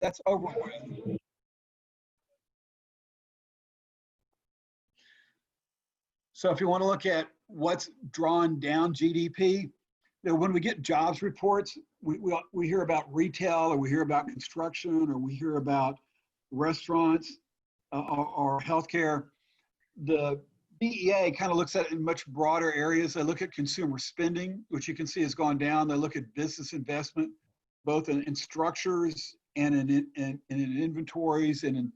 that's over with. So if you want to look at what's drawn down GDP, when we get jobs reports, we hear about retail, or we hear about construction, or we hear about restaurants or healthcare. The BEA kind of looks at it in much broader areas. They look at consumer spending, which you can see has gone down. They look at business investment, both in structures and in inventories and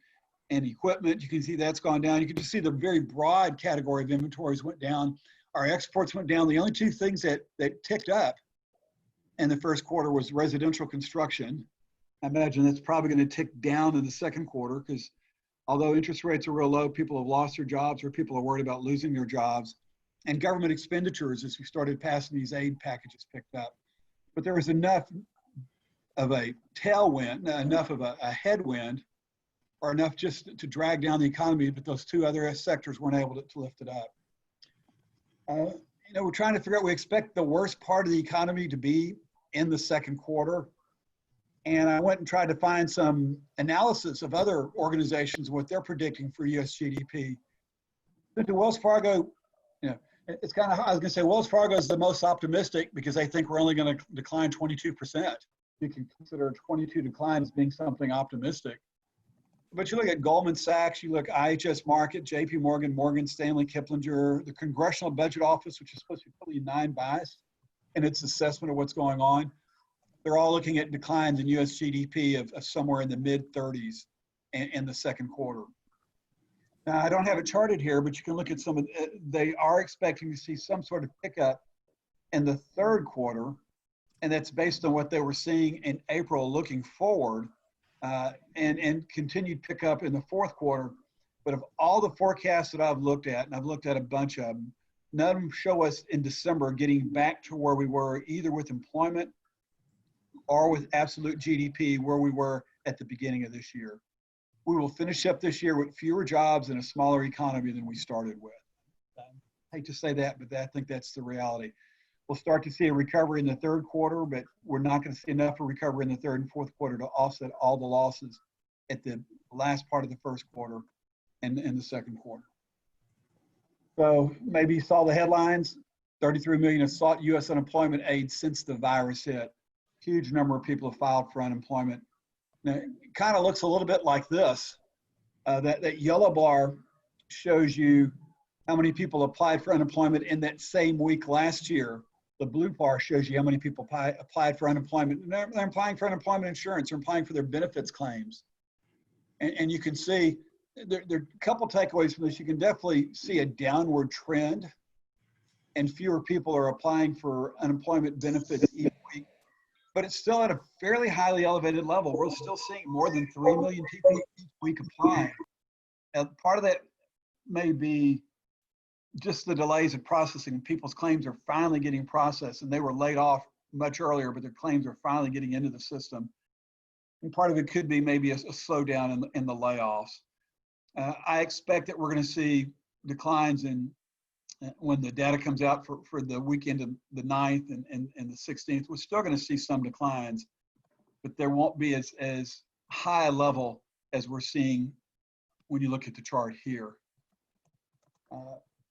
in equipment. You can see that's gone down. You can just see the very broad category of inventories went down. Our exports went down. The only two things that ticked up in the first quarter was residential construction. I imagine that's probably going to tick down in the second quarter, because although interest rates are real low, people have lost their jobs, or people are worried about losing their jobs. And government expenditures, as we started passing these aid packages, picked up. But there was enough of a tailwind, enough of a headwind, or enough just to drag down the economy, but those two other sectors weren't able to lift it up. We're trying to figure out, we expect the worst part of the economy to be in the second quarter. And I went and tried to find some analysis of other organizations, what they're predicting for US GDP. But to Wells Fargo, it's kind of, I was going to say Wells Fargo is the most optimistic, because they think we're only going to decline 22%. You can consider a 22 decline as being something optimistic. But you look at Goldman Sachs, you look at IHS Markit, JP Morgan, Morgan Stanley, Kiplinger, the Congressional Budget Office, which is supposed to be totally non-biased in its assessment of what's going on. They're all looking at declines in US GDP of somewhere in the mid-30s in the second quarter. Now, I don't have it charted here, but you can look at some of, they are expecting to see some sort of pickup in the third quarter, and that's based on what they were seeing in April looking forward, and continued pickup in the fourth quarter. But of all the forecasts that I've looked at, and I've looked at a bunch of them, none of them show us in December getting back to where we were either with employment or with absolute GDP where we were at the beginning of this year. We will finish up this year with fewer jobs and a smaller economy than we started with. I hate to say that, but I think that's the reality. We'll start to see a recovery in the third quarter, but we're not going to see enough of a recovery in the third and fourth quarter to offset all the losses at the last part of the first quarter and in the second quarter. So maybe you saw the headlines, 33 million have sought US unemployment aid since the virus hit. Huge number of people have filed for unemployment. Now, it kind of looks a little bit like this. That yellow bar shows you how many people applied for unemployment in that same week last year. The blue bar shows you how many people applied for unemployment. They're applying for unemployment insurance, they're applying for their benefits claims. And you can see, there are a couple takeaways from this. You can definitely see a downward trend, and fewer people are applying for unemployment benefits each week. But it's still at a fairly highly elevated level. We're still seeing more than 3 million people each week applying. Part of that may be just the delays in processing. People's claims are finally getting processed, and they were laid off much earlier, but their claims are finally getting into the system. And part of it could be maybe a slowdown in the layoffs. I expect that we're going to see declines in when the data comes out for the weekend of the 9th and the 16th. We're still going to see some declines, but there won't be as high a level as we're seeing when you look at the chart here.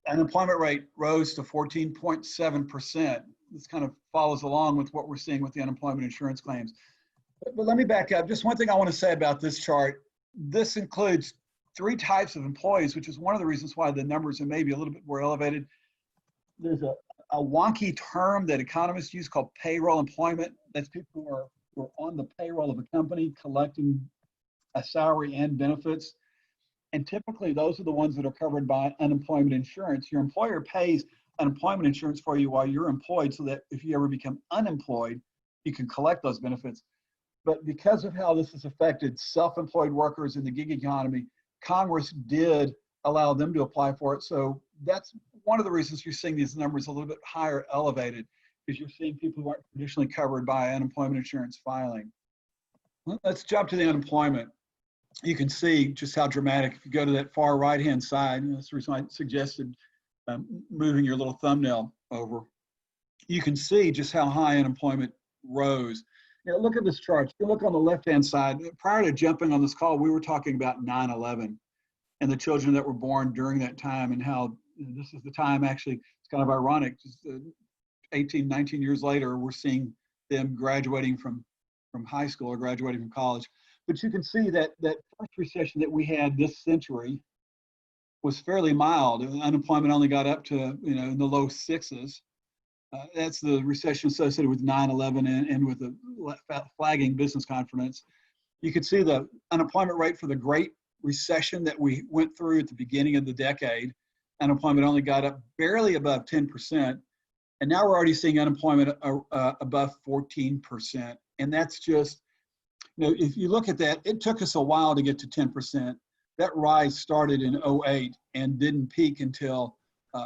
Unemployment rate rose to 14.7%. This kind of follows along with what we're seeing with the unemployment insurance claims. But let me back up. Just one thing I want to say about this chart. This includes 3 types of employees, which is one of the reasons why the numbers are maybe a little bit more elevated. There's a wonky term that economists use called payroll employment. That's people who are on the payroll of a company collecting a salary and benefits. And typically those are the ones that are covered by unemployment insurance. Your employer pays unemployment insurance for you while you're employed, so that if you ever become unemployed, you can collect those benefits. But because of how this has affected self-employed workers in the gig economy, Congress did allow them to apply for it. So that's one of the reasons you're seeing these numbers a little bit higher elevated, because you're seeing people who aren't traditionally covered by unemployment insurance filing. Let's jump to the unemployment. You can see just how dramatic. If you go to that far right-hand side, that's the reason I suggested moving your little thumbnail over. You can see just how high unemployment rose. Look at this chart. You look on the left-hand side. Prior to jumping on this call, we were talking about 9/11 and the children that were born during that time, and how this is the time, actually, it's kind of ironic, just 18, 19 years later, we're seeing them graduating from high school or graduating from college. But you can see that that first recession that we had this century was fairly mild. Unemployment only got up to, in the low sixes. That's the recession associated with 9/11 and with the flagging business confidence. You could see the unemployment rate for the Great Recession that we went through at the beginning of the decade. Unemployment only got up barely above 10%. And now we're already seeing unemployment above 14%. And that's just, if you look at that, it took us a while to get to 10%. That rise started in '08 and didn't peak until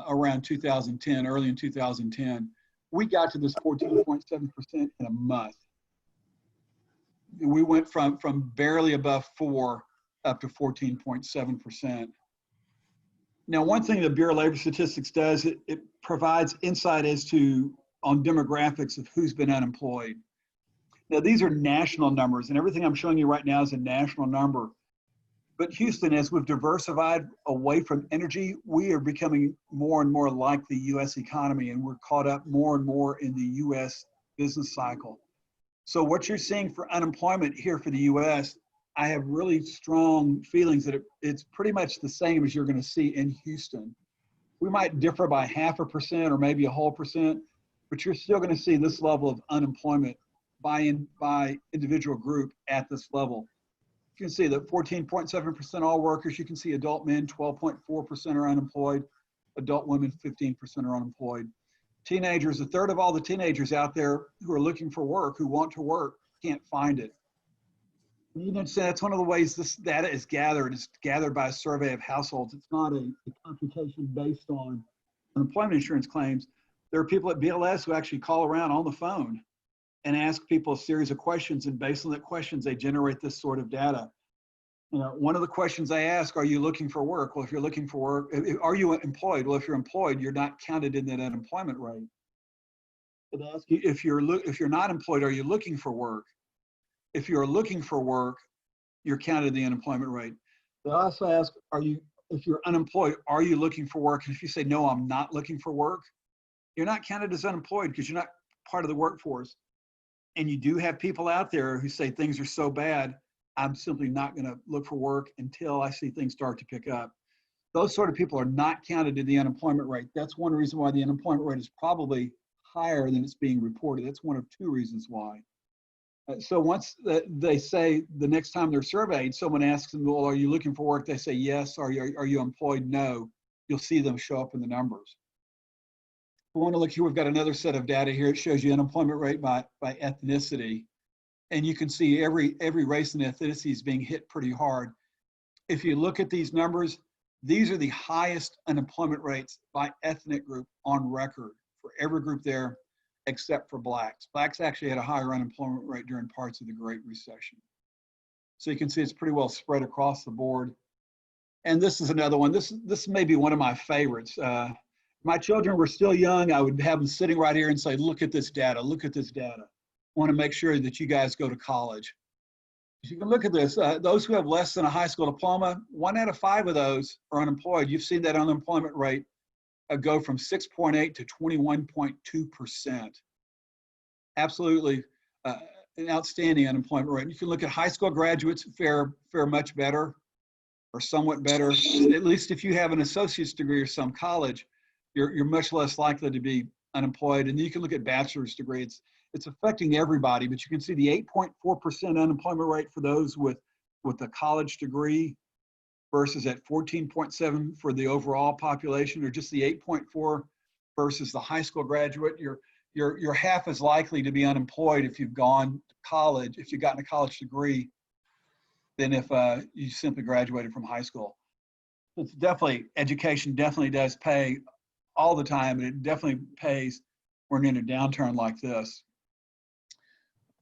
around 2010, early in 2010. We got to this 14.7% in a month. We went from barely above 4 up to 14.7%. Now, one thing the Bureau of Labor Statistics does, it provides insight on demographics of who's been unemployed. Now, these are national numbers, and everything I'm showing you right now is a national number. But Houston, as we've diversified away from energy, we are becoming more and more like the U.S. economy, and we're caught up more and more in the U.S. business cycle. So what you're seeing for unemployment here for the U.S., I have really strong feelings that it's pretty much the same as you're going to see in Houston. We might differ by 0.5% or maybe a whole percent, but you're still going to see this level of unemployment by individual group at this level. You can see that 14.7% all workers. You can see adult men, 12.4% are unemployed. Adult women, 15% are unemployed. Teenagers, a third of all the teenagers out there who are looking for work, who want to work, can't find it. You can say that's one of the ways this data is gathered. It's gathered by a survey of households. It's not a computation based on unemployment insurance claims. There are people at BLS who actually call around on the phone and ask people a series of questions, and based on that questions, they generate this sort of data. One of the questions I ask, are you looking for work? Well, if you're looking for work, are you employed? Well, if you're employed, you're not counted in that unemployment rate. It asks you, if you're not employed, are you looking for work? If you're looking for work, you're counted in the unemployment rate. They also ask, if you're unemployed, are you looking for work? And if you say, no, I'm not looking for work, you're not counted as unemployed because you're not part of the workforce. And you do have people out there who say things are so bad, I'm simply not going to look for work until I see things start to pick up. Those sort of people are not counted in the unemployment rate. That's one reason why the unemployment rate is probably higher than it's being reported. That's one of two reasons why. So once they say the next time they're surveyed, someone asks them, well, are you looking for work? They say yes. Are you employed? No. You'll see them show up in the numbers. We want to look here. We've got another set of data here. It shows you unemployment rate by ethnicity. And you can see every race and ethnicity is being hit pretty hard. If you look at these numbers, these are the highest unemployment rates by ethnic group on record for every group there, except for blacks. Blacks actually had a higher unemployment rate during parts of the Great Recession. So you can see it's pretty well spread across the board. And this is another one. This may be one of my favorites. My children were still young. I would have them sitting right here and say, look at this data, look at this data. I want to make sure that you guys go to college. You can look at this. Those who have less than a high school diploma, 1 out of 5 of those are unemployed. You've seen that unemployment rate go from 6.8 to 21.2%. Absolutely an outstanding unemployment rate. You can look at high school graduates, fare much better or somewhat better. At least if you have an associate's degree or some college, you're much less likely to be unemployed. And you can look at bachelor's degrees. It's affecting everybody, but you can see the 8.4% unemployment rate for those with a college degree versus at 14.7 for the overall population, or just the 8.4 versus the high school graduate. You're half as likely to be unemployed if you've gone to college, if you've gotten a college degree, than if you simply graduated from high school. It's definitely, education definitely does pay all the time, and it definitely pays when you're in a downturn like this.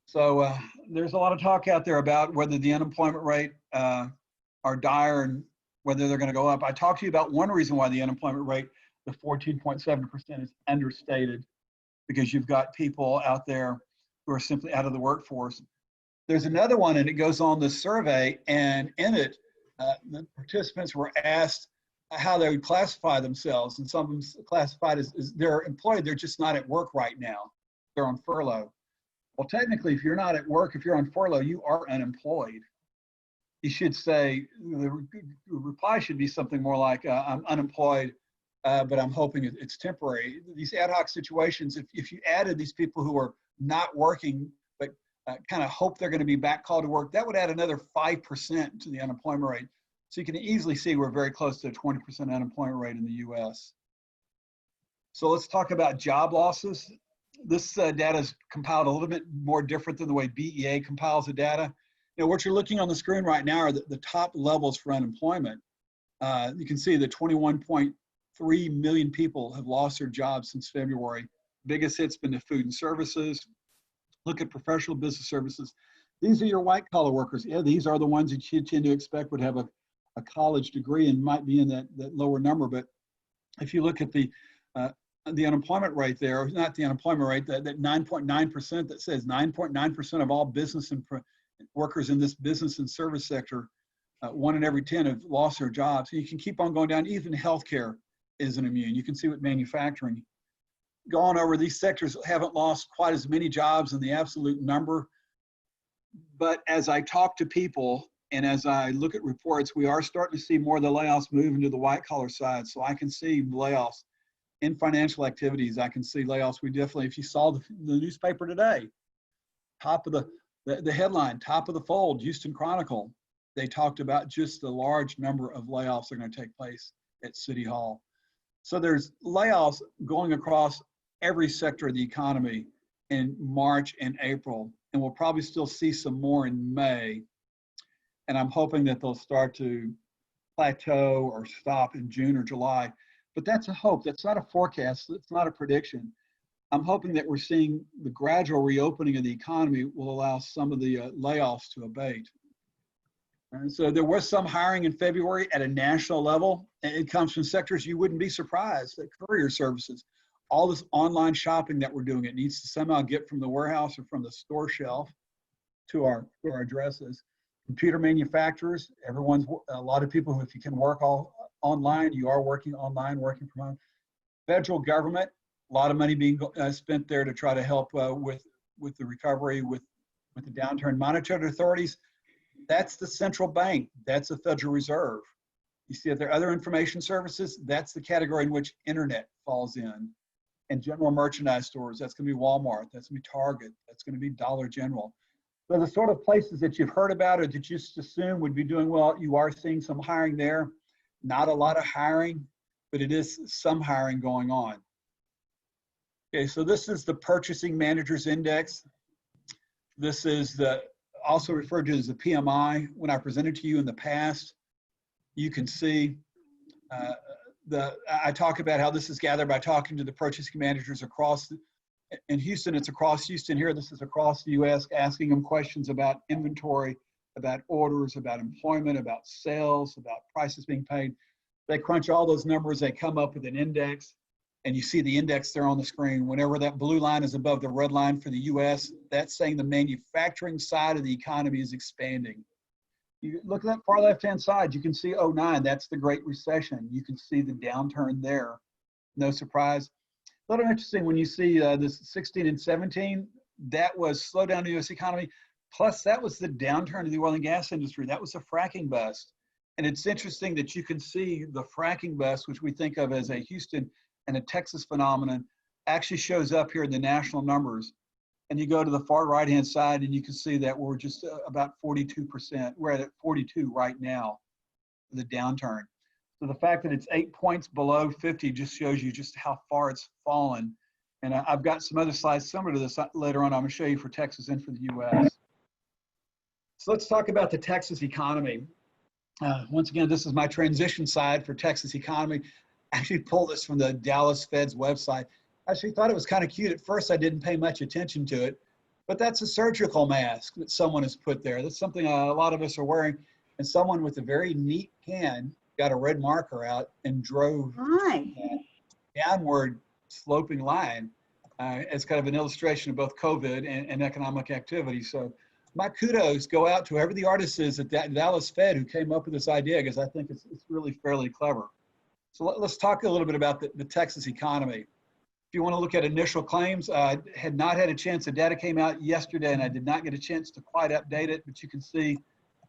So there's a lot of talk out there about whether the unemployment rate are dire and whether they're going to go up. I talked to you about one reason why the unemployment rate, the 14.7%, is understated, because you've got people out there who are simply out of the workforce. There's another one, and it goes on the survey, and in it, the participants were asked how they would classify themselves, and some of them classified as they're employed, they're just not at work right now. They're on furlough. Well, technically, if you're not at work, if you're on furlough, you are unemployed. You should say, the reply should be something more like, I'm unemployed, but I'm hoping it's temporary. These ad hoc situations, if you added these people who are not working, but kind of hope they're going to be back called to work, that would add another 5% to the unemployment rate. So you can easily see we're very close to a 20% unemployment rate in the US. So let's talk about job losses. This data is compiled a little bit more different than the way BEA compiles the data. You know, what you're looking on the screen right now are the top levels for unemployment. You can see that 21.3 million people have lost their jobs since February. Biggest hit's been to food and services. Look at professional business services. These are your white collar workers. Yeah, these are the ones that you tend to expect would have a college degree and might be in that lower number. But if you look at the unemployment rate there, or not the unemployment rate, that 9.9% that says 9.9% of all business and workers in this business and service sector, 1 in every 10 have lost their jobs. And you can keep on going down. Even healthcare isn't immune. You can see with manufacturing. Going over, these sectors haven't lost quite as many jobs in the absolute number. But as I talk to people and as I look at reports, we are starting to see more of the layoffs move into the white collar side. So I can see layoffs in financial activities. I can see layoffs. We definitely, if you saw the newspaper today, top of the headline, top of the fold, Houston Chronicle, they talked about just the large number of layoffs that are going to take place at City Hall. So there's layoffs going across every sector of the economy in March and April, and we'll probably still see some more in May. And I'm hoping that they'll start to plateau or stop in June or July. But that's a hope. That's not a forecast. It's not a prediction. I'm hoping that we're seeing the gradual reopening of the economy will allow some of the layoffs to abate. And so there was some hiring in February at a national level, and it comes from sectors you wouldn't be surprised, like courier services. All this online shopping that we're doing, it needs to somehow get from the warehouse or from the store shelf to our addresses. Computer manufacturers, a lot of people, if you can work all online, you are working online, working from home. Federal government, a lot of money being spent there to try to help with the recovery, with the downturn. Monetary authorities, that's the central bank, that's the Federal Reserve. You see that there are other information services, that's the category in which internet falls in. And general merchandise stores, that's going to be Walmart, that's going to be Target, that's going to be Dollar General. So the sort of places that you've heard about or that you just assume would be doing well, you are seeing some hiring there. Not a lot of hiring, but it is some hiring going on. Okay, so this is the Purchasing Managers Index. This is also referred to as the PMI. When I presented to you in the past, you can see I talk about how this is gathered by talking to the purchasing managers across, in Houston, it's across Houston here, this is across the US, asking them questions about inventory, about orders, about employment, about sales, about prices being paid. They crunch all those numbers, they come up with an index, and you see the index there on the screen. Whenever that blue line is above the red line for the US, that's saying the manufacturing side of the economy is expanding. You look at that far left-hand side, you can see 09, that's the Great Recession. You can see the downturn there. No surprise. A little interesting when you see this 16 and 17, that was slowdown in the US economy. Plus that was the downturn of the oil and gas industry. That was a fracking bust. And it's interesting that you can see the fracking bust, which we think of as a Houston and a Texas phenomenon, actually shows up here in the national numbers. And you go to the far right-hand side and you can see that we're just about 42%. We're at 42 right now, the downturn. So the fact that it's 8 points below 50 just shows you just how far it's fallen. And I've got some other slides similar to this later on I'm going to show you for Texas and for the US. So let's talk about the Texas economy. Once again, this is my transition slide for Texas economy. I actually pulled this from the Dallas Fed's website. I actually thought it was kind of cute. At first, I didn't pay much attention to it, but that's a surgical mask that someone has put there. That's something a lot of us are wearing. And someone with a very neat pen got a red marker out and drove that downward sloping line as kind of an illustration of both COVID and economic activity. So my kudos go out to whoever the artist is at that Dallas Fed who came up with this idea, because I think it's really fairly clever. So let's talk a little bit about the Texas economy. If you want to look at initial claims, I had not had a chance. The data came out yesterday, and I did not get a chance to quite update it, but you can see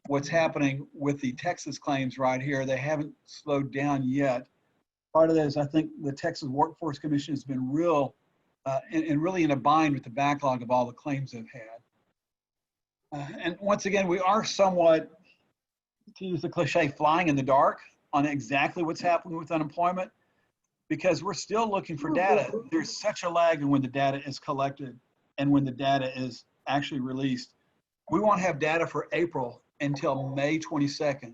what's happening with the Texas claims right here. They haven't slowed down yet. Part of that is I think the Texas Workforce Commission has been real and really in a bind with the backlog of all the claims they've had. And once again, we are somewhat, to use the cliche, flying in the dark on exactly what's happening with unemployment, because we're still looking for data. There's such a lag in when the data is collected and when the data is actually released. We won't have data for April until May 22nd.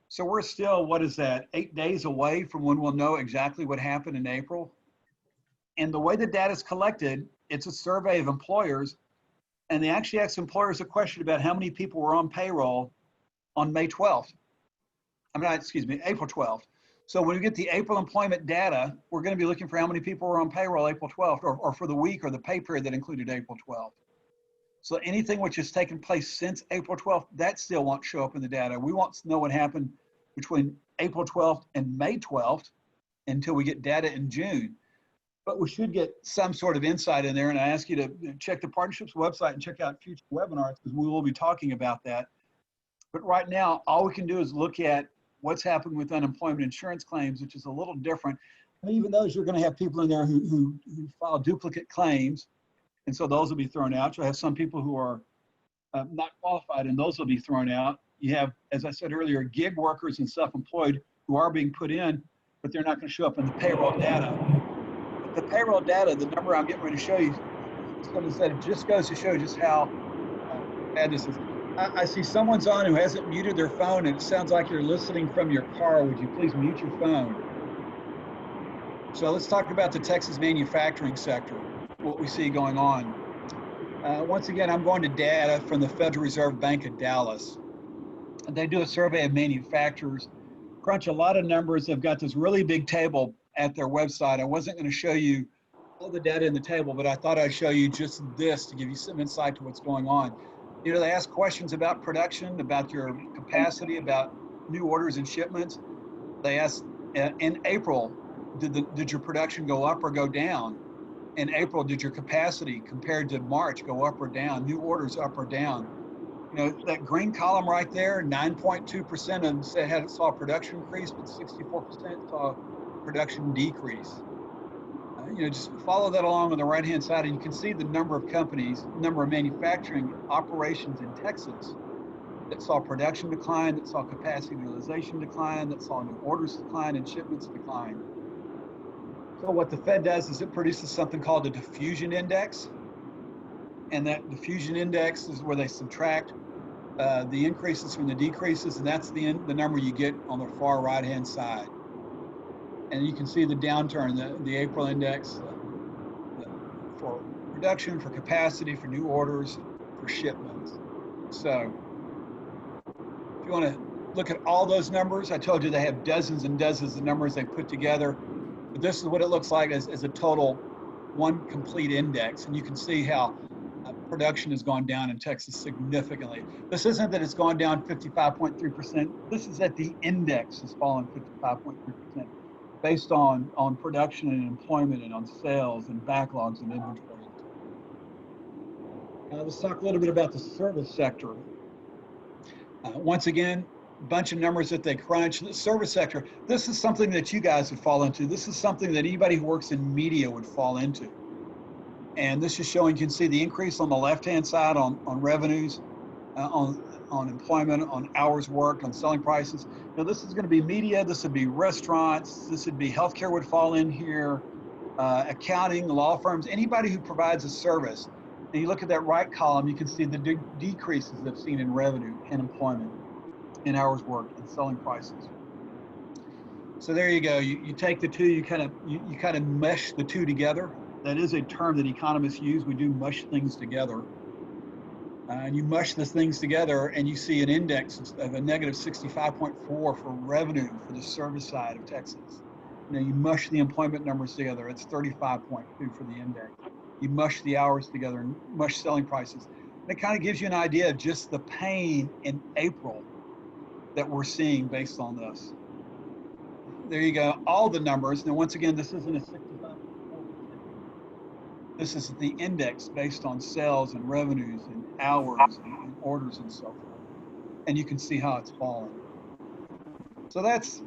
So we're still, what is that, 8 days away from when we'll know exactly what happened in April. And the way the data is collected, it's a survey of employers, and they actually asked employers a question about how many people were on payroll on May 12th. April 12th. So when we get the April employment data, we're going to be looking for how many people were on payroll April 12th, or for the week or the pay period that included April 12th. So anything which has taken place since April 12th, that still won't show up in the data. We won't know what happened between April 12th and May 12th until we get data in June. But we should get some sort of insight in there, and I ask you to check the partnership's website and check out future webinars, because we will be talking about that. But right now, all we can do is look at what's happening with unemployment insurance claims, which is a little different. And even those, you're going to have people in there who file duplicate claims, and so those will be thrown out. You'll have some people who are not qualified, and those will be thrown out. You have, as I said earlier, gig workers and self-employed who are being put in, but they're not going to show up in the payroll data. But the payroll data, the number I'm getting ready to show you, it just goes to show just how bad this is. I see someone's on who hasn't muted their phone, and it sounds like you're listening from your car. Would you please mute your phone? So let's talk about the Texas manufacturing sector, what we see going on. Once again, I'm going to data from the Federal Reserve Bank of Dallas. They do a survey of manufacturers, crunch a lot of numbers. They've got this really big table at their website. I wasn't going to show you all the data in the table, but I thought I'd show you just this to give you some insight to what's going on. You know, they ask questions about production, about your capacity, about new orders and shipments. They ask, in April, did your production go up or go down? In April, did your capacity compared to March go up or down? New orders up or down? You know, that green column right there, 9.2% of them saw a production increase, but 64% saw production decrease. You know, just follow that along on the right-hand side, and you can see the number of companies, number of manufacturing operations in Texas that saw production decline, that saw capacity utilization decline, that saw new orders decline and shipments decline. So what the Fed does is it produces something called a diffusion index, and that diffusion index is where they subtract the increases from the decreases, and that's the number you get on the far right-hand side. And you can see the downturn, the April index for production, for capacity, for new orders, for shipments. So if you want to look at all those numbers, I told you they have dozens and dozens of numbers they put together. But this is what it looks like as a total one complete index. And you can see how production has gone down in Texas significantly. This isn't that it's gone down 55.3%. This is that the index has fallen 55.3%. Based on production and employment and on sales and backlogs and inventory. Let's talk a little bit about the service sector. Once again, a bunch of numbers that they crunch. The service sector, this is something that you guys would fall into. This is something that anybody who works in media would fall into. And this is showing, you can see the increase on the left-hand side on revenues, on employment, on hours worked, on selling prices. Now this is going to be media, this would be restaurants, this would be healthcare would fall in here, accounting, law firms, anybody who provides a service. And you look at that right column, you can see the decreases they've seen in revenue and employment, in hours worked, and selling prices. So there you go. You take the two, you kind of mesh the two together. That is a term that economists use. We do mush things together. And you mush the things together and you see an index of a negative 65.4 for revenue for the service side of Texas. You know, you mush the employment numbers together, it's 35.2 for the index. You mush the hours together and mush selling prices. And it kind of gives you an idea of just the pain in April that we're seeing based on this. There you go, all the numbers. Now, once again, this isn't a 65. This is the index based on sales and revenues and hours and orders and so forth. And you can see how it's fallen. So that's,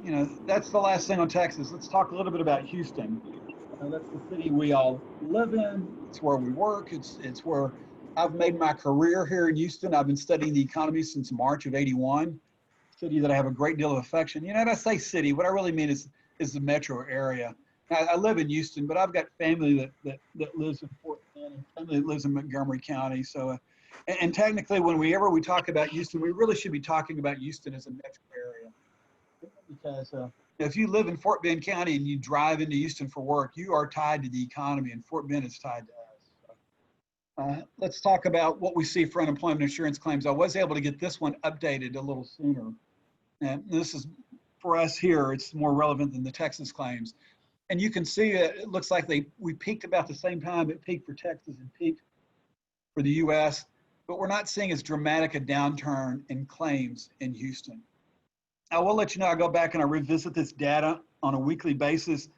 that's the last thing on Texas. Let's talk a little bit about Houston. That's the city we all live in. It's where we work. It's where I've made my career here in Houston. I've been studying the economy since March of '81. City that I have a great deal of affection. And I say city, what I really mean is the metro area. I live in Houston, but I've got family that lives in Fort Bend and family that lives in Montgomery County. So, and technically, whenever we talk about Houston, we really should be talking about Houston as a metro area, because if you live in Fort Bend County and you drive into Houston for work, you are tied to the economy, and Fort Bend is tied to us. So, let's talk about what we see for unemployment insurance claims. I was able to get this one updated a little sooner. And this is, for us here, it's more relevant than the Texas claims. And you can see it looks like we peaked about the same time. It peaked for Texas and peaked for the US, but we're not seeing as dramatic a downturn in claims in Houston. I will let you know, I go back and I revisit this data on a weekly basis,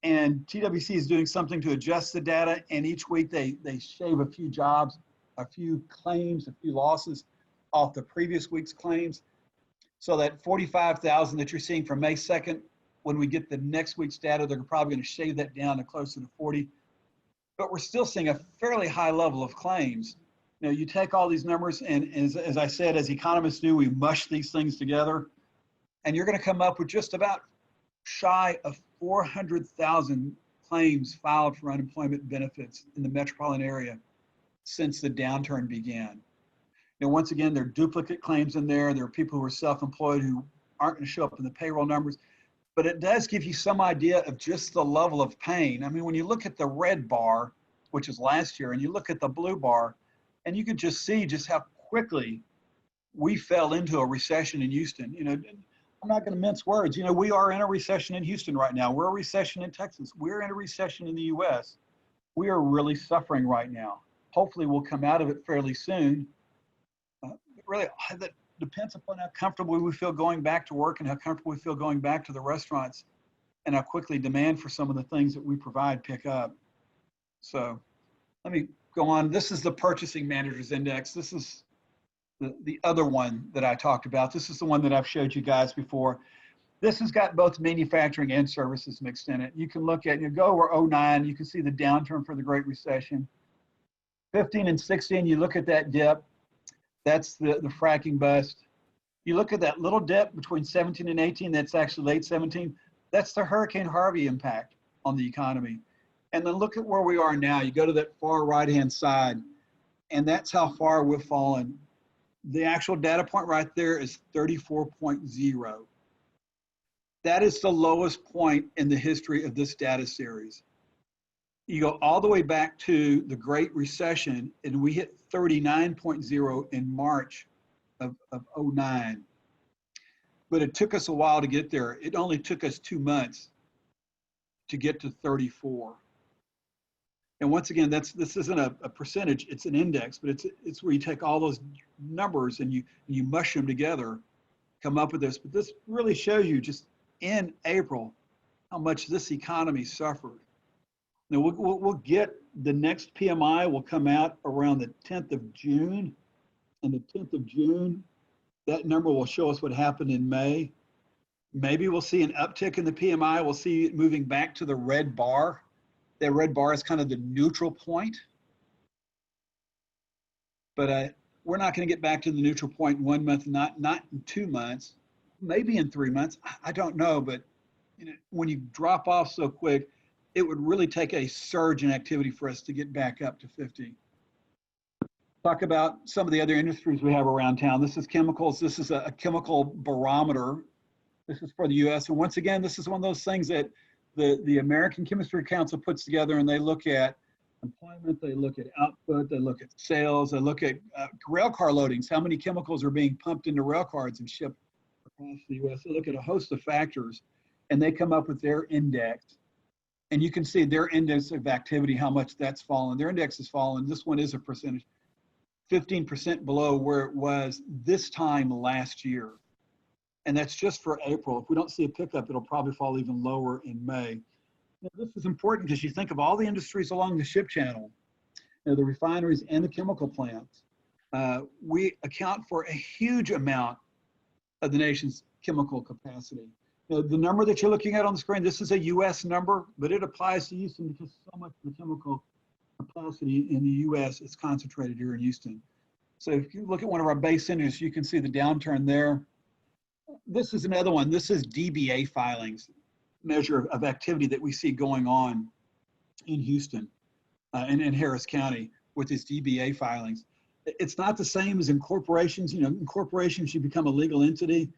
and TWC is doing something to adjust the data, and each week they shave a few jobs, a few claims, a few losses off the previous week's claims. So that 45,000 that you're seeing from May 2nd, when we get the next week's data, they're probably going to shave that down to closer to 40. But we're still seeing a fairly high level of claims. You take all these numbers, and as I said, as economists do, we mush these things together, and you're going to come up with just about shy of 400,000 claims filed for unemployment benefits in the metropolitan area since the downturn began. Once again, there are duplicate claims in there. There are people who are self-employed who aren't going to show up in the payroll numbers. But it does give you some idea of just the level of pain. I mean, when you look at the red bar, which is last year, and you look at the blue bar, and you can just see just how quickly we fell into a recession in Houston. I'm not going to mince words. We are in a recession in Houston right now. We're in a recession in Texas. We're in a recession in the US. We are really suffering right now. Hopefully we'll come out of it fairly soon. Really, that depends upon how comfortable we feel going back to work and how comfortable we feel going back to the restaurants and how quickly demand for some of the things that we provide pick up. So let me go on. This is the Purchasing Managers Index. This is the other one that I talked about. This is the one that I've showed you guys before. This has got both manufacturing and services mixed in it. You can look at, go over 09, you can see the downturn for the Great Recession. 15 and 16, you look at that dip. That's the fracking bust. You look at that little dip between 17 and 18, that's actually late 17. That's the Hurricane Harvey impact on the economy. And then look at where we are now. You go to that far right-hand side, and that's how far we've fallen. The actual data point right there is 34.0. That is the lowest point in the history of this data series. You go all the way back to the Great Recession, and we hit 39.0 in March of 09. But it took us a while to get there. It only took us 2 months to get to 34. And once again, this isn't a percentage, it's an index, but it's where you take all those numbers and you mush them together, come up with this. But this really shows you just in April how much this economy suffered. Now we'll get the next PMI will come out around the 10th of June, and the 10th of June, that number will show us what happened in May. Maybe we'll see an uptick in the PMI. We'll see it moving back to the red bar. That red bar is kind of the neutral point. But we're not going to get back to the neutral point in 1 month, not in 2 months, maybe in 3 months. I don't know, but when you drop off so quick, it would really take a surge in activity for us to get back up to 50. Talk about some of the other industries we have around town. This is chemicals. This is a chemical barometer. This is for the US. And once again, this is one of those things that the American Chemistry Council puts together, and they look at employment, they look at output, they look at sales, they look at rail car loadings, how many chemicals are being pumped into rail cars and shipped across the US. They look at a host of factors, and they come up with their index. And you can see their index of activity, how much that's fallen. Their index has fallen. This one is a percentage, 15% below where it was this time last year. And that's just for April. If we don't see a pickup, it'll probably fall even lower in May. Now, this is important because you think of all the industries along the ship channel, the refineries and the chemical plants. We account for a huge amount of the nation's chemical capacity. The number that you're looking at on the screen, this is a US number, but it applies to Houston because so much of the chemical capacity in the US is concentrated here in Houston. So if you look at one of our base industries, you can see the downturn there. This is another one. This is DBA filings, measure of activity that we see going on in Houston and in Harris County with these DBA filings. It's not the same as in corporations. In corporations, you become a legal entity.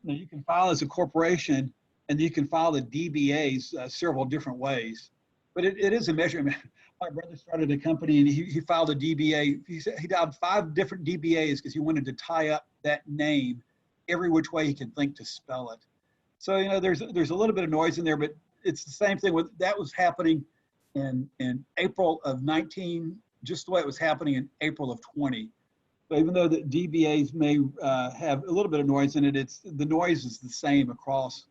You can file as a corporation, and you can file the DBAs several different ways. But it is a measure. My brother started a company, and he filed a DBA. He dialed 5 different DBAs because he wanted to tie up that name every which way he could think to spell it. So there's a little bit of noise in there, but it's the same thing that was happening in April of 19, just the way it was happening in April of 20. So even though the DBAs may have a little bit of noise in it, the noise is the same across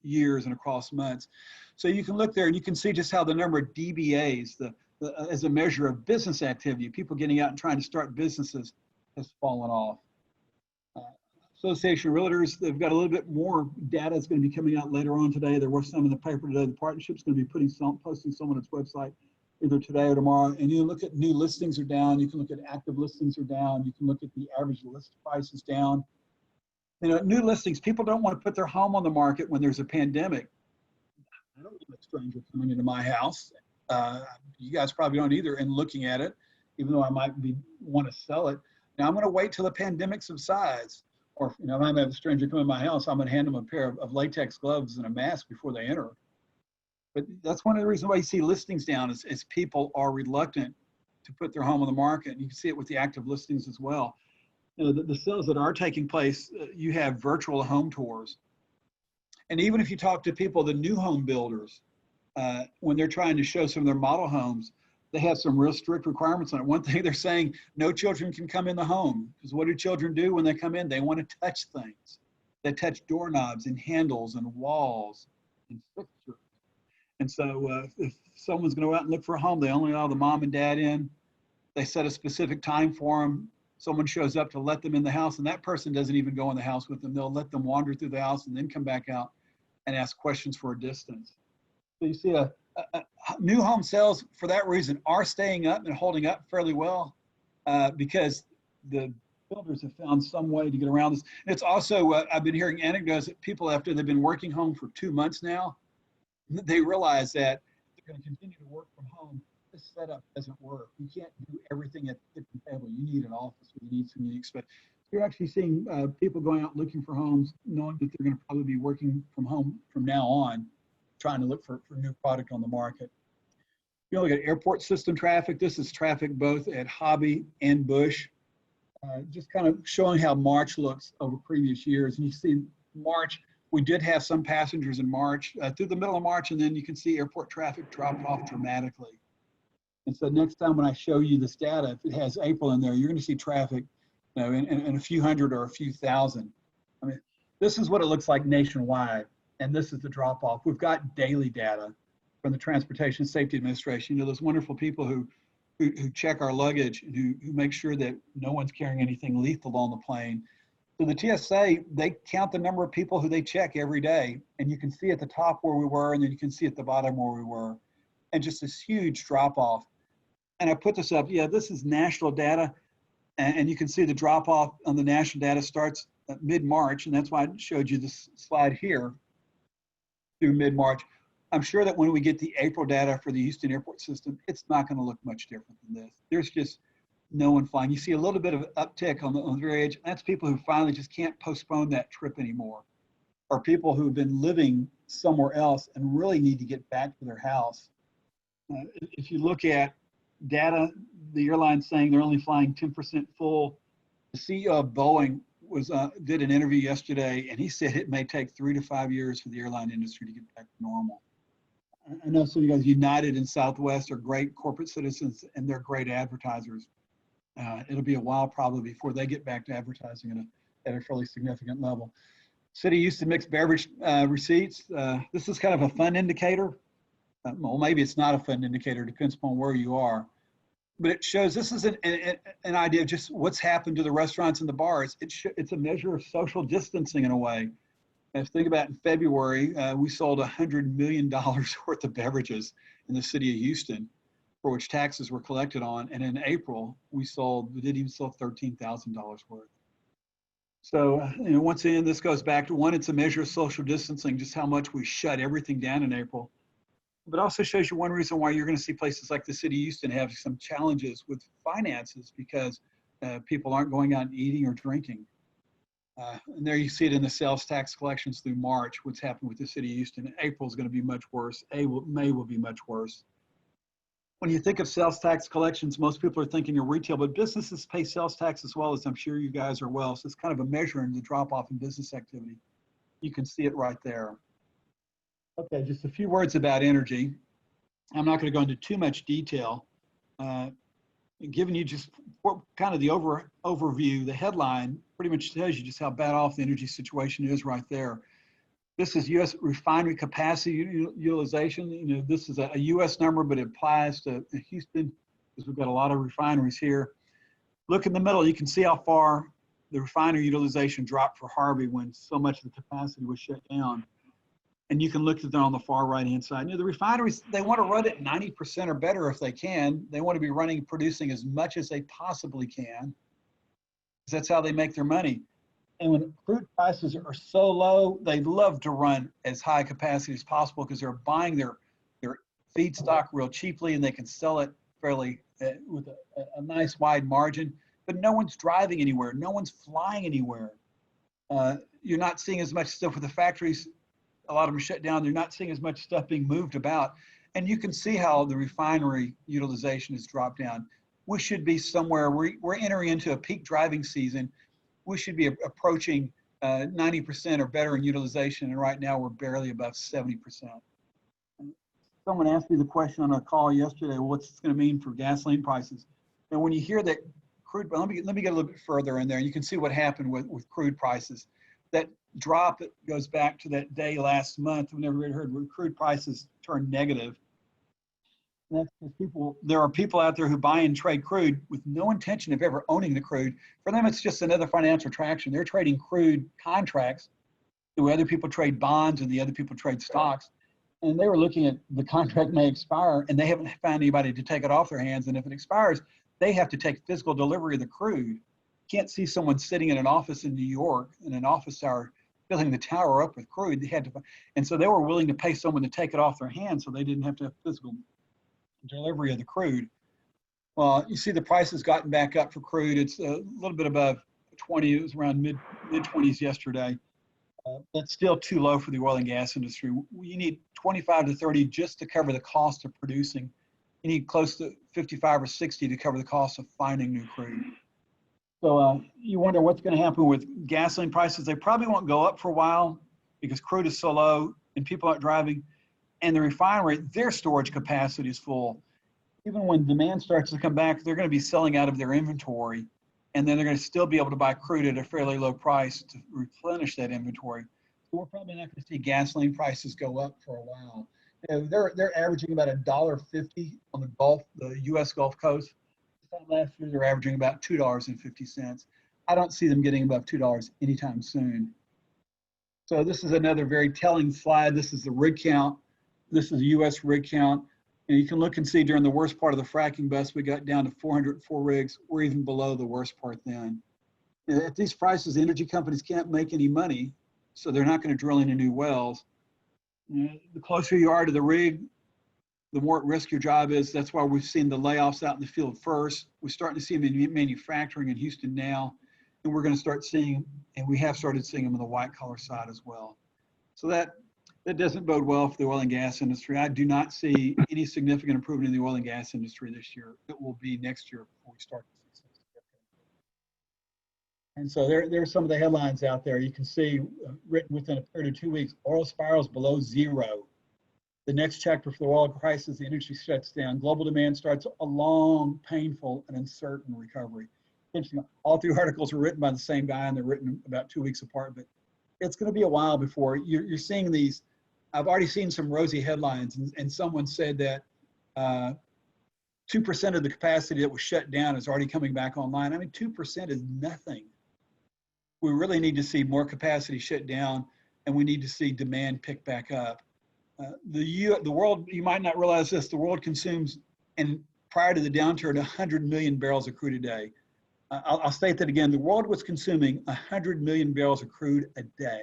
years and across months. So you can look there and you can see just how the number of DBAs, as a measure of business activity, people getting out and trying to start businesses, has fallen off. Association of Realtors, they've got a little bit more data that's going to be coming out later on today. There was some in the paper today. The partnership's going to be posting some on its website either today or tomorrow. And you look at new listings are down. You can look at active listings are down. You can look at the average list price is down. New listings, people don't want to put their home on the market when there's a pandemic. I don't want a stranger coming into my house. You guys probably don't either, and looking at it, even though I might want to sell it. Now I'm going to wait till the pandemic subsides. Or if I have a stranger come in my house, I'm going to hand them a pair of latex gloves and a mask before they enter. But that's one of the reasons why you see listings down is people are reluctant to put their home on the market. And you can see it with the active listings as well. The sales that are taking place, you have virtual home tours. And even if you talk to people, the new home builders, when they're trying to show some of their model homes, they have some real strict requirements on it. One thing they're saying, no children can come in the home. Because what do children do when they come in? They want to touch things. They touch doorknobs and handles and walls and fixtures. And so if someone's going to go out and look for a home, they only allow the mom and dad in. They set a specific time for them. Someone shows up to let them in the house, and that person doesn't even go in the house with them. They'll let them wander through the house and then come back out and ask questions for a distance. So you see new home sales, for that reason, are staying up and holding up fairly well because the builders have found some way to get around this. And it's also, I've been hearing anecdotes that people, after they've been working home for 2 months now, they realize that they're going to continue to work from home. This setup doesn't work. You can't do everything at the kitchen table. You need an office, or you need some unique space. You're actually seeing people going out looking for homes, knowing that they're going to probably be working from home from now on, trying to look for new product on the market. You look at airport system traffic. This is traffic both at Hobby and Bush. Just kind of showing how March looks over previous years. And you see March, we did have some passengers in March, through the middle of March, and then you can see airport traffic dropped off dramatically. And so next time when I show you this data, if it has April in there, you're going to see traffic in a few hundred or a few thousand. I mean, this is what it looks like nationwide. And this is the drop off. We've got daily data from the Transportation Safety Administration. Those wonderful people who check our luggage and who make sure that no one's carrying anything lethal on the plane. So the TSA, they count the number of people who they check every day. And you can see at the top where we were, and then you can see at the bottom where we were. And just this huge drop off. And I put this up, this is national data. And you can see the drop off on the national data starts at mid-March. And that's why I showed you this slide here through mid-March. I'm sure that when we get the April data for the Houston airport system, it's not going to look much different than this. There's just no one flying. You see a little bit of uptick on the very edge. That's people who finally just can't postpone that trip anymore, or people who've been living somewhere else and really need to get back to their house. If you look at data, the airline's saying they're only flying 10% full. The CEO of Boeing did an interview yesterday, and he said it may take 3 to 5 years for the airline industry to get back to normal. I know some of you guys, United and Southwest, are great corporate citizens and they're great advertisers. It'll be a while probably before they get back to advertising at a fairly significant level. City used to mix beverage receipts. This is kind of a fun indicator. Well, maybe it's not a fun indicator, depends upon where you are. But it shows, this is an idea of just what's happened to the restaurants and the bars. It's a measure of social distancing in a way. And think about in February, we sold $100 million worth of beverages in the city of Houston, for which taxes were collected on. And in April, we didn't even sell $13,000 worth. So, once again, this goes back to one, it's a measure of social distancing, just how much we shut everything down in April. But also shows you one reason why you're going to see places like the city of Houston have some challenges with finances, because people aren't going out and eating or drinking. And there you see it in the sales tax collections through March, what's happened with the city of Houston. April is going to be much worse. May will be much worse. When you think of sales tax collections, most people are thinking of retail, but businesses pay sales tax as well, as I'm sure you guys are well. So it's kind of a measure in the drop off in business activity. You can see it right there. Okay, just a few words about energy. I'm not going to go into too much detail. Giving you just kind of the overview, the headline pretty much tells you just how bad off the energy situation is right there. This is U.S. refinery capacity utilization. This is a U.S. number, but it applies to Houston because we've got a lot of refineries here. Look in the middle, you can see how far the refinery utilization dropped for Harvey when so much of the capacity was shut down. And you can look at them on the far right-hand side. The refineries, they want to run at 90% or better if they can. They want to be producing as much as they possibly can, because that's how they make their money. And when crude prices are so low, they love to run as high capacity as possible because they're buying their feedstock real cheaply and they can sell it fairly with a nice wide margin. But no one's driving anywhere. No one's flying anywhere. You're not seeing as much stuff with the factories. A lot of them shut down. They're not seeing as much stuff being moved about. And you can see how the refinery utilization has dropped down. We should be somewhere, we're entering into a peak driving season. We should be approaching 90% or better in utilization. And right now we're barely above 70%. Someone asked me the question on a call yesterday, well, what's this going to mean for gasoline prices? And when you hear that crude, let me get a little bit further in there. You can see what happened with crude prices. That drop that goes back to that day last month when everybody heard crude prices turned negative. And that's because there are people out there who buy and trade crude with no intention of ever owning the crude. For them, it's just another financial transaction. They're trading crude contracts the way other people trade bonds and the other people trade stocks. And they were looking at the contract may expire and they haven't found anybody to take it off their hands. And if it expires, they have to take physical delivery of the crude. Can't see someone sitting in an office in New York in an office tower filling the tower up with crude. They had to, and so they were willing to pay someone to take it off their hands so they didn't have to have physical delivery of the crude. Well, you see the price has gotten back up for crude. It's a little bit above 20. It was around mid 20s yesterday. That's still too low for the oil and gas industry. You need 25 to 30 just to cover the cost of producing. You need close to 55 or 60 to cover the cost of finding new crude. So you wonder what's going to happen with gasoline prices. They probably won't go up for a while because crude is so low and people aren't driving. And the refinery, their storage capacity is full. Even when demand starts to come back, they're going to be selling out of their inventory. And then they're going to still be able to buy crude at a fairly low price to replenish that inventory. So we're probably not going to see gasoline prices go up for a while. They're averaging about $1.50 on the U.S. Gulf Coast. Last year, they're averaging about $2.50. I don't see them getting above $2 anytime soon. So this is another very telling slide. This is the rig count. This is U.S. rig count. And you can look and see during the worst part of the fracking bust, we got down to 404 rigs. We're even below the worst part then. At these prices, the energy companies can't make any money, so they're not going to drill any new wells. The closer you are to the rig, the more at risk your job is. That's why we've seen the layoffs out in the field first. We're starting to see them in manufacturing in Houston now, and we're going to start seeing, and we have started seeing them on the white collar side as well. So that doesn't bode well for the oil and gas industry. I do not see any significant improvement in the oil and gas industry this year. It will be next year before we start to see some significant. And so there's some of the headlines out there. You can see written within a period of 2 weeks, oil spirals below zero. The next chapter for the oil crisis, the industry shuts down. Global demand starts a long, painful, and uncertain recovery. Interesting. All three articles were written by the same guy, and they're written about 2 weeks apart. But it's going to be a while before you're seeing these. I've already seen some rosy headlines, and someone said that 2% of the capacity that was shut down is already coming back online. I mean, 2% is nothing. We really need to see more capacity shut down, and we need to see demand pick back up. The world, you might not realize this, the world consumes, and prior to the downturn, 100 million barrels of crude a day. I'll state that again. The world was consuming 100 million barrels of crude a day.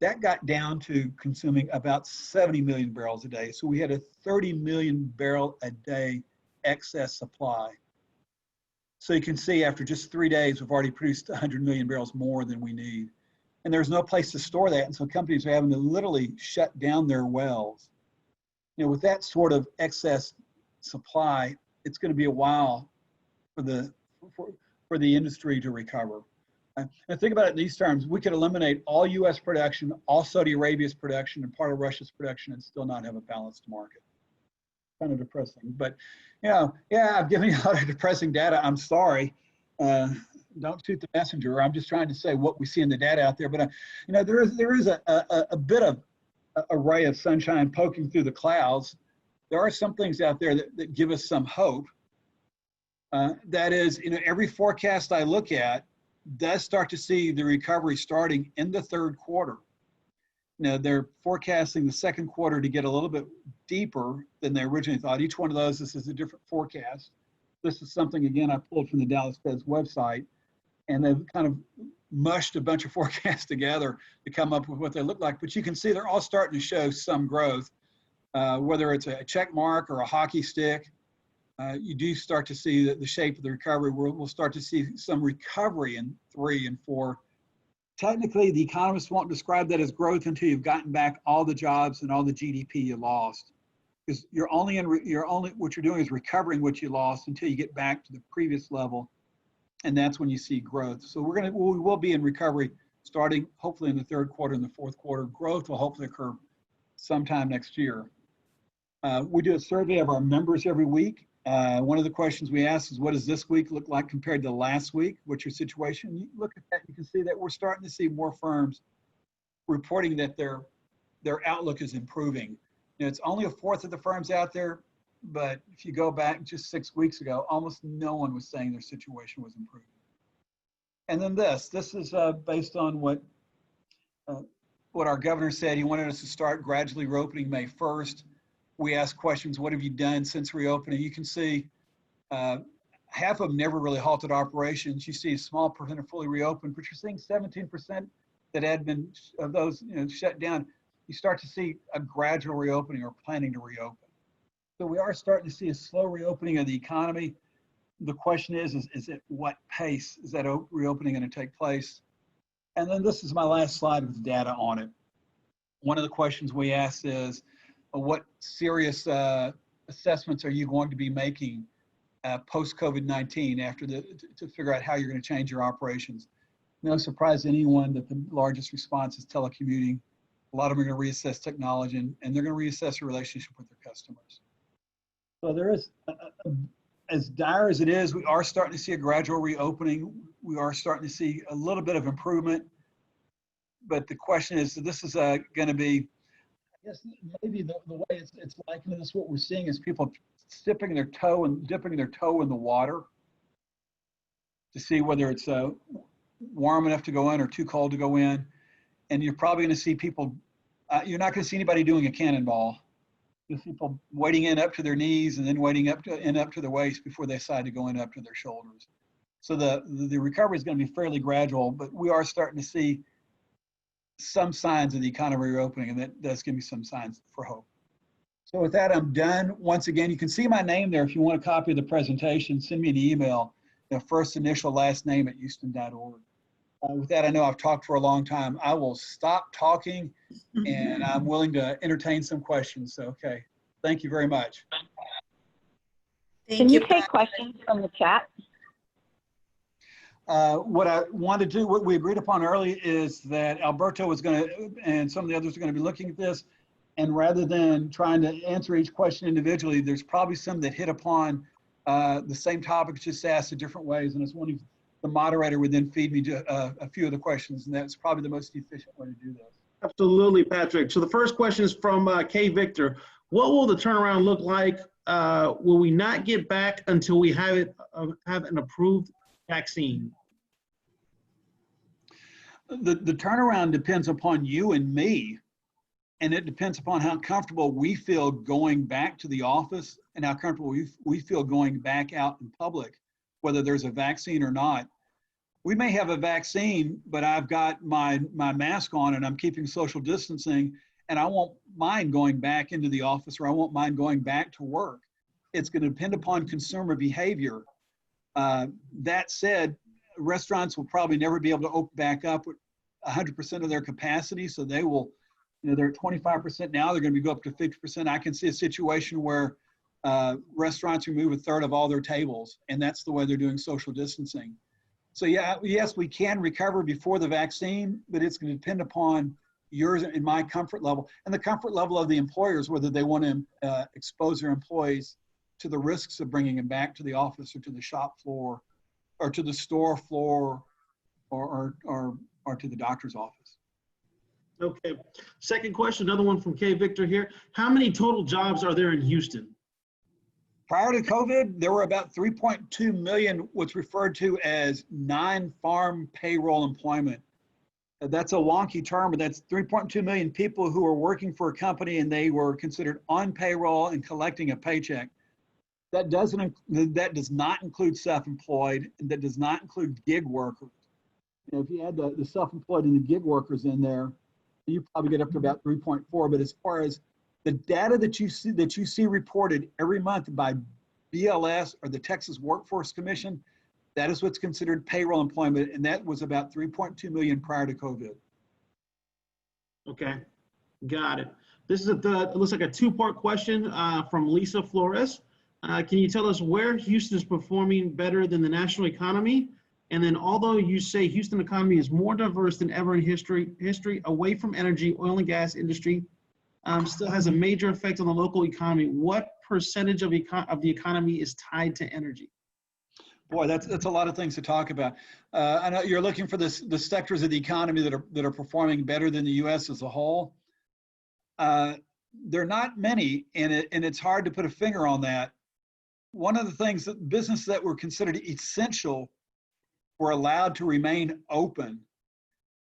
That got down to consuming about 70 million barrels a day. So we had a 30 million barrel a day excess supply. So you can see after just 3 days, we've already produced 100 million barrels more than we need. And there's no place to store that. And so companies are having to literally shut down their wells. You know, with that sort of excess supply, it's going to be a while for the industry to recover. And think about it in these terms. We could eliminate all U.S. production, all Saudi Arabia's production, and part of Russia's production and still not have a balanced market. Kind of depressing. But, you know, yeah, I've given you a lot of depressing data. I'm sorry. Don't shoot the messenger. I'm just trying to say what we see in the data out there. But, you know, there is a bit of a ray of sunshine poking through the clouds. There are some things out there that give us some hope. That is, you know, every forecast I look at does start to see the recovery starting in the third quarter. Now, they're forecasting the second quarter to get a little bit deeper than they originally thought. Each one of those, this is a different forecast. This is something, again, I pulled from the Dallas Fed's website, and they've kind of mushed a bunch of forecasts together to come up with what they look like. But you can see they're all starting to show some growth, whether it's a check mark or a hockey stick. You do start to see the shape of the recovery. We'll start to see some recovery in 3 and 4. Technically, the economists won't describe that as growth until you've gotten back all the jobs and all the GDP you lost. Because what you're doing is recovering what you lost until you get back to the previous level, and that's when you see growth. So we will be in recovery starting hopefully in the third quarter and the fourth quarter. Growth will hopefully occur sometime next year. We do a survey of our members every week. One of the questions we ask is, what does this week look like compared to last week? What's your situation? You look at that, you can see that we're starting to see more firms reporting that their outlook is improving. You know, it's only a fourth of the firms out there, but if you go back just 6 weeks ago, almost no one was saying their situation was improving. And then this is based on what our governor said. He wanted us to start gradually reopening May 1st. We asked questions, what have you done since reopening? You can see half of them never really halted operations. You see a small percent fully reopened, but you're seeing 17% that had been of those shut down. You start to see a gradual reopening or planning to reopen. So we are starting to see a slow reopening of the economy. The question is at what pace is that reopening going to take place? And then this is my last slide with data on it. One of the questions we asked is, what serious assessments are you going to be making post-COVID-19 to figure out how you're going to change your operations? No surprise to anyone that the largest response is telecommuting. A lot of them are going to reassess technology, and they're going to reassess their relationship with their customers. So there is, as dire as it is, we are starting to see a gradual reopening. We are starting to see a little bit of improvement. But the question is, this is going to be, I guess maybe the way it's likened to this, what we're seeing is people dipping their toe in the water to see whether it's warm enough to go in or too cold to go in. And you're probably going to see people, you're not going to see anybody doing a cannonball. Just people wading in up to their knees and then wading up to their waist before they decide to go in up to their shoulders. So the recovery is going to be fairly gradual, but we are starting to see some signs of the economy reopening, and that does give me some signs for hope. So with that, I'm done. Once again, you can see my name there. If you want a copy of the presentation, send me an email, first initial last name at houston.org. With that, I know I've talked for a long time. I will stop talking, and I'm willing to entertain some questions. So, okay. Thank you very much. Can you take questions from the chat? What I want to do, what we agreed upon early, is that Alberto was going to, and some of the others are going to be looking at this, And rather than trying to answer each question individually, there's probably some that hit upon the same topics, just asked in different ways. And it's one of the moderator would then feed me a few of the questions, and that's probably the most efficient way to do this. Absolutely, Patrick. So the first question is from K. Victor. What will the turnaround look like? Will we not get back until we have an approved vaccine? The turnaround depends upon you and me, and it depends upon how comfortable we feel going back to the office and how comfortable we feel going back out in public, whether there's a vaccine or not. We may have a vaccine, but I've got my mask on and I'm keeping social distancing, and I won't mind going back into the office, or I won't mind going back to work. It's going to depend upon consumer behavior. That said, restaurants will probably never be able to open back up with 100% of their capacity, so they will, they're at 25% now, they're going to go up to 50%. I can see a situation where restaurants remove a third of all their tables, and that's the way they're doing social distancing. So yeah, yes, we can recover before the vaccine, but it's going to depend upon yours and my comfort level, and the comfort level of the employers, whether they want to expose their employees to the risks of bringing them back to the office or to the shop floor or to the store floor or to the doctor's office. Okay. Second question, another one from K. Victor here. How many total jobs are there in Houston? Prior to COVID, there were about 3.2 million, what's referred to as non-farm payroll employment. That's a wonky term, but that's 3.2 million people who are working for a company and they were considered on payroll and collecting a paycheck. That does not include self-employed, and that does not include gig workers. If you add the self-employed and the gig workers in there, you probably get up to about 3.4. But as far as the data that you see reported every month by BLS or the Texas Workforce Commission, that is what's considered payroll employment, and that was about 3.2 million prior to COVID. Okay, got it. This is it looks like a two-part question from Lisa Flores. Can you tell us where Houston is performing better than the national economy? And then, although you say Houston economy is more diverse than ever in history away from energy, oil and gas industry, still has a major effect on the local economy. What percentage of the economy is tied to energy? Boy, that's a lot of things to talk about. I know you're looking for the sectors of the economy that are performing better than the U.S. as a whole. There are not many, and it's hard to put a finger on that. One of the things that businesses that were considered essential were allowed to remain open.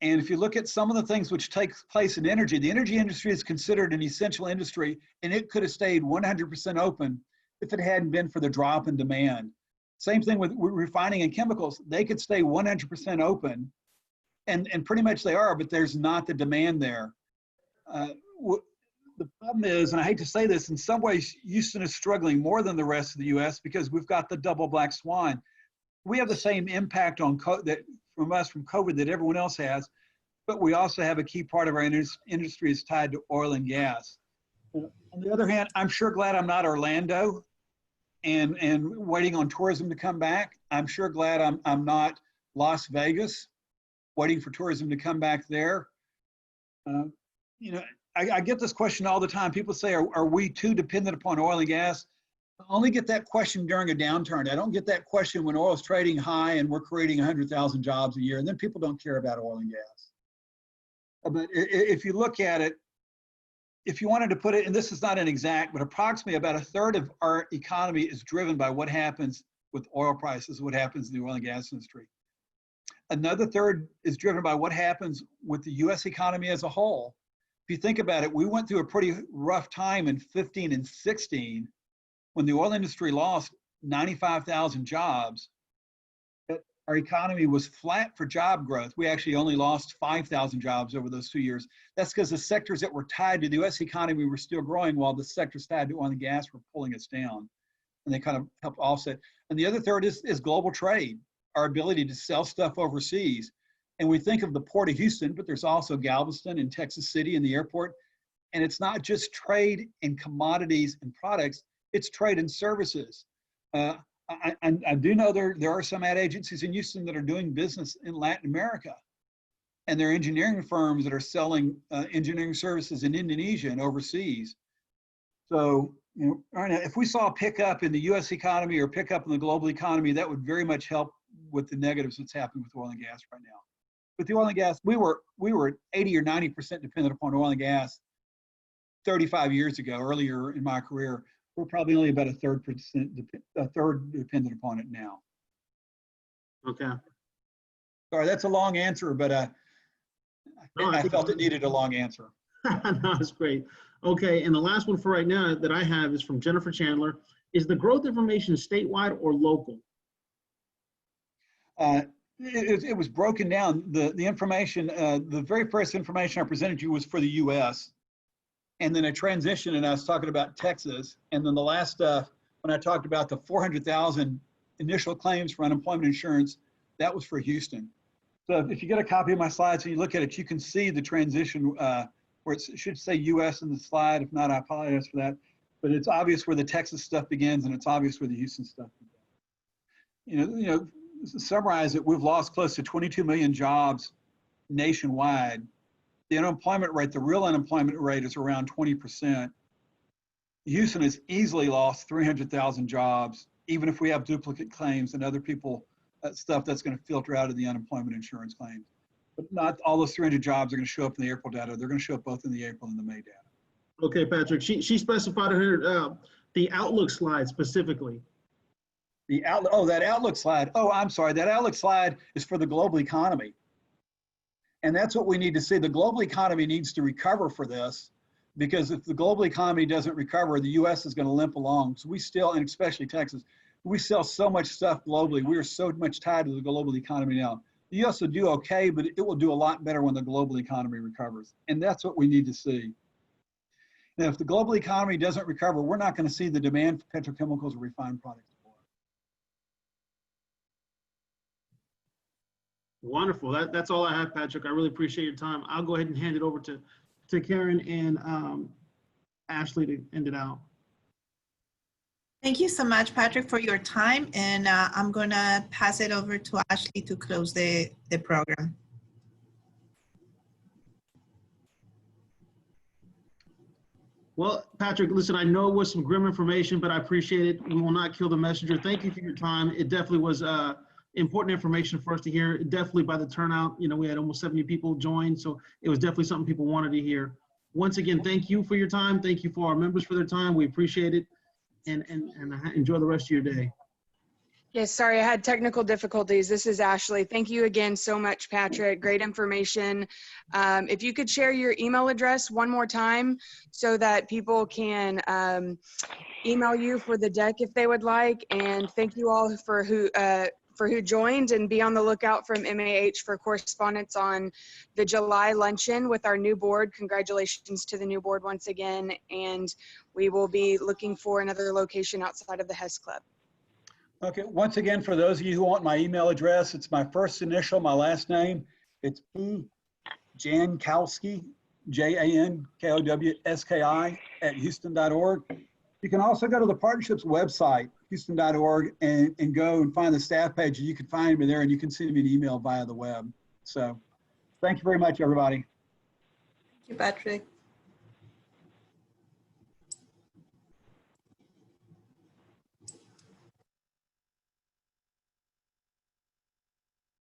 And if you look at some of the things which take place in energy, the energy industry is considered an essential industry, and it could have stayed 100% open if it hadn't been for the drop in demand. Same thing with refining and chemicals. They could stay 100% open, and pretty much they are, but there's not the demand there. The problem is, and I hate to say this, in some ways, Houston is struggling more than the rest of the U.S. because we've got the double black swan. We have the same impact on from COVID that everyone else has, but we also have a key part of our industry is tied to oil and gas. On the other hand, I'm sure glad I'm not Orlando and waiting on tourism to come back. I'm sure glad I'm not Las Vegas, waiting for tourism to come back there. I get this question all the time. People say, are we too dependent upon oil and gas? I only get that question during a downturn. I don't get that question when oil is trading high and we're creating 100,000 jobs a year, and then people don't care about oil and gas. But if you look at it, if you wanted to put it, and this is not an exact, but approximately about a third of our economy is driven by what happens with oil prices, what happens in the oil and gas industry. Another third is driven by what happens with the U.S. economy as a whole. If you think about it, we went through a pretty rough time in 15 and 16 when the oil industry lost 95,000 jobs. Our economy was flat for job growth. We actually only lost 5,000 jobs over those 2 years. That's because the sectors that were tied to the U.S. economy were still growing while the sectors tied to oil and gas were pulling us down. And they kind of helped offset. And the other third is global trade, our ability to sell stuff overseas. And we think of the Port of Houston, but there's also Galveston and Texas City and the airport. And it's not just trade in commodities and products, it's trade in services. I do know there are some ad agencies in Houston that are doing business in Latin America. and there are engineering firms that are selling engineering services in Indonesia and overseas. So, you know, if we saw a pickup in the U.S. economy or pickup in the global economy, that would very much help with the negatives that's happening with oil and gas right now. With the oil and gas, we were 80 or 90% dependent upon oil and gas 35 years ago. Earlier in my career, we're probably only about a third dependent upon it now. Okay. Sorry, that's a long answer, but I felt it needed a long answer. No, that's great. Okay, and the last one for right now that I have is from Jennifer Chandler. Is the growth information statewide or local? It was broken down. The information, the very first information I presented you was for the U.S. And then I transitioned and I was talking about Texas. And then the last stuff, when I talked about the 400,000 initial claims for unemployment insurance, that was for Houston. So if you get a copy of my slides and you look at it, you can see the transition where it should say U.S. in the slide. If not, I apologize for that. But it's obvious where the Texas stuff begins and it's obvious where the Houston stuff begins. You know, to summarize it, we've lost close to 22 million jobs nationwide. The unemployment rate, the real unemployment rate is around 20%. Houston has easily lost 300,000 jobs, even if we have duplicate claims and other people, stuff that's going to filter out of the unemployment insurance claims. But not all those 300 jobs are going to show up in the April data. They're going to show up both in the April and the May data. Okay, Patrick, she specified her, the Outlook slide specifically. The Outlook, oh, that Outlook slide. Oh, I'm sorry. That Outlook slide is for the global economy. And that's what we need to see. The global economy needs to recover for this, because if the global economy doesn't recover, the U.S. is going to limp along. So we still, and especially Texas, we sell so much stuff globally. We are so much tied to the global economy now. The U.S. will do okay, but it will do a lot better when the global economy recovers. And that's what we need to see. Now, if the global economy doesn't recover, we're not going to see the demand for petrochemicals or refined products. Wonderful. That's all I have, Patrick. I really appreciate your time. I'll go ahead and hand it over to Karen and Ashley to end it out. Thank you so much, Patrick, for your time. And I'm going to pass it over to Ashley to close the program. Well, Patrick, listen, I know it was some grim information, but I appreciate it. We will not kill the messenger. Thank you for your time. It definitely was important information for us to hear. Definitely by the turnout, you know, we had almost 70 people join, so it was definitely something people wanted to hear. Once again, thank you for your time. Thank you for our members for their time. We appreciate it, and enjoy the rest of your day. Yes, sorry, I had technical difficulties. This is Ashley. Thank you again so much, Patrick. Great information. If you could share your email address one more time so that people can email you for the deck if they would like. And thank you all for who joined, and be on the lookout from MAH for correspondence on the July luncheon with our new board. Congratulations to the new board once again. And we will be looking for another location outside of the Hess Club. Okay, once again, for those of you who want my email address, it's my first initial, my last name. It's P. Jankwoski, Jankowski @houston.org. You can also go to the partnership's website, houston.org, and go and find the staff page. You can find me there, and you can send me an email via the web. So thank you very much, everybody. Thank you, Patrick.